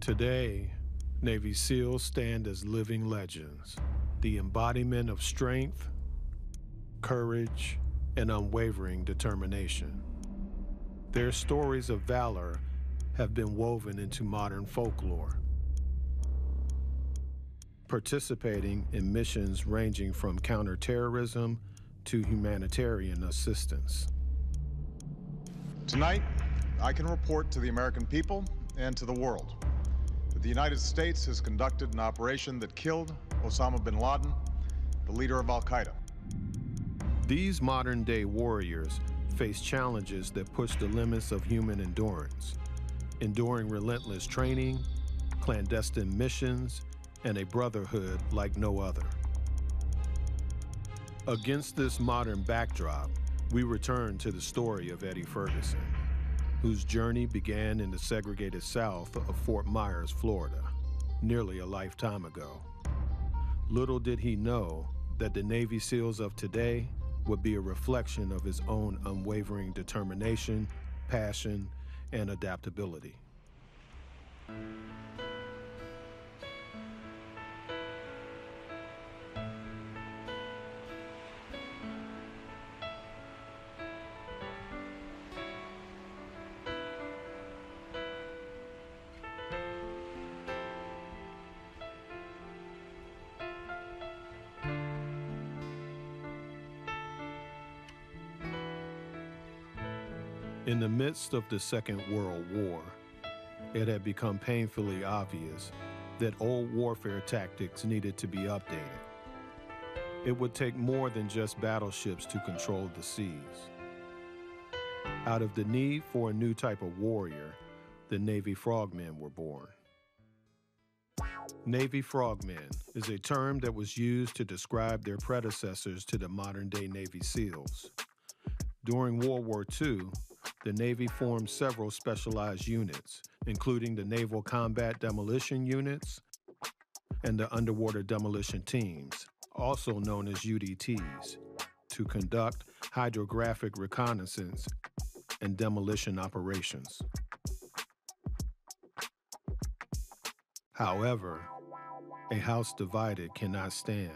Today, Navy SEALs stand as living legends, the embodiment of strength, courage, and unwavering determination. Their stories of valor have been woven into modern folklore, participating in missions ranging from counterterrorism to humanitarian assistance. Tonight, I can report to the American people and to the world that the United States has conducted an operation that killed Osama bin Laden, the leader of Al-Qaeda. These modern-day warriors face challenges that push the limits of human endurance, enduring relentless training, clandestine missions, and a brotherhood like no other. Against this modern backdrop, we return to the story of Eddie Ferguson, whose journey began in the segregated South of Fort Myers, Florida, nearly a lifetime ago. Little did he know that the Navy SEALs of today would be a reflection of his own unwavering determination, passion, and adaptability. In the midst of the Second World War, it had become painfully obvious that old warfare tactics needed to be updated. It would take more than just battleships to control the seas. Out of the need for a new type of warrior, the Navy Frogmen were born. Navy Frogmen is a term that was used to describe their predecessors to the modern-day Navy SEALs. During World War II, the Navy formed several specialized units, including the Naval Combat Demolition Units and the Underwater Demolition Teams, also known as UDTs, to conduct hydrographic reconnaissance and demolition operations. However, a house divided cannot stand.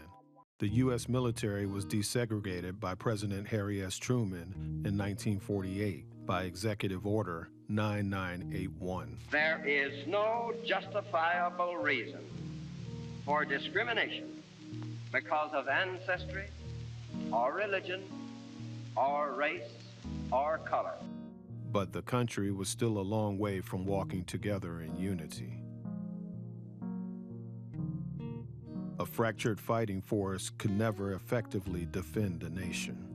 The U.S. military was desegregated by President Harry S. Truman in 1948 by Executive Order 9981. There is no justifiable reason for discrimination because of ancestry, or religion, or race, or color. But the country was still a long way from walking together in unity. A fractured fighting force could never effectively defend a nation.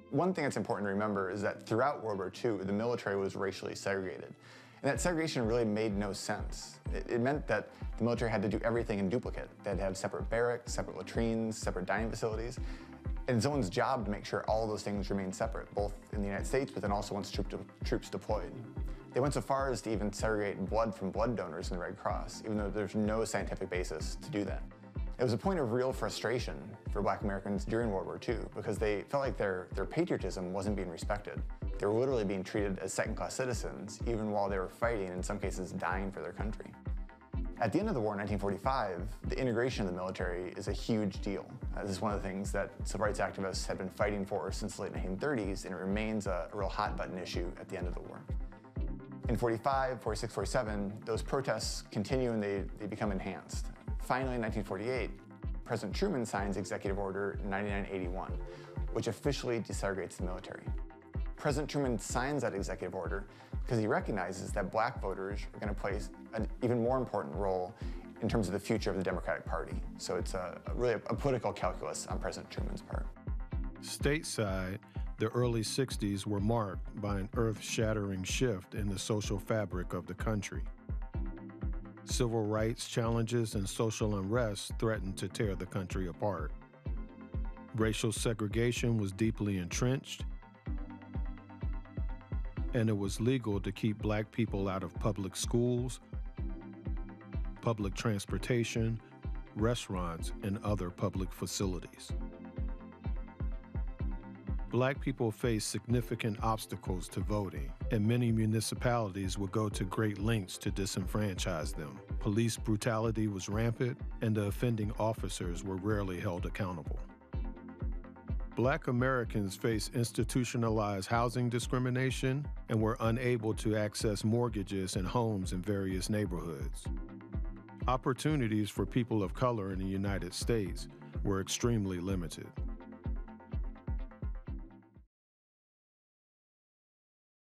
One thing that's important to remember is that throughout World War II, the military was racially segregated. And that segregation really made no sense. It meant that the military had to do everything in duplicate. They had to have separate barracks, separate latrines, separate dining facilities. And it's someone's job to make sure all those things remain separate, both in the United States, but then also once troops deployed. They went so far as to even segregate blood from blood donors in the Red Cross, even though there's no scientific basis to do that. It was a point of real frustration for Black Americans during World War II because they felt like their patriotism wasn't being respected. They were literally being treated as second-class citizens, even while they were fighting, in some cases dying for their country. At the end of the war in 1945, the integration of the military is a huge deal. This is one of the things that civil rights activists have been fighting for since the late 1930s, and it remains a real hot-button issue at the end of the war. In 45, 46, 47, those protests continue and they become enhanced. Finally, in 1948, President Truman signs Executive Order 9981, which officially desegregates the military. President Truman signs that executive order because he recognizes that Black voters are going to play an even more important role in terms of the future of the Democratic Party. So it's really a political calculus on President Truman's part. Stateside, the early 60s were marked by an earth-shattering shift in the social fabric of the country. Civil rights challenges and social unrest threatened to tear the country apart. Racial segregation was deeply entrenched, and it was legal to keep Black people out of public schools, public transportation, restaurants, and other public facilities. Black people faced significant obstacles to voting, and many municipalities would go to great lengths to disenfranchise them. Police brutality was rampant, and the offending officers were rarely held accountable. Black Americans faced institutionalized housing discrimination and were unable to access mortgages and homes in various neighborhoods. Opportunities for people of color in the United States were extremely limited.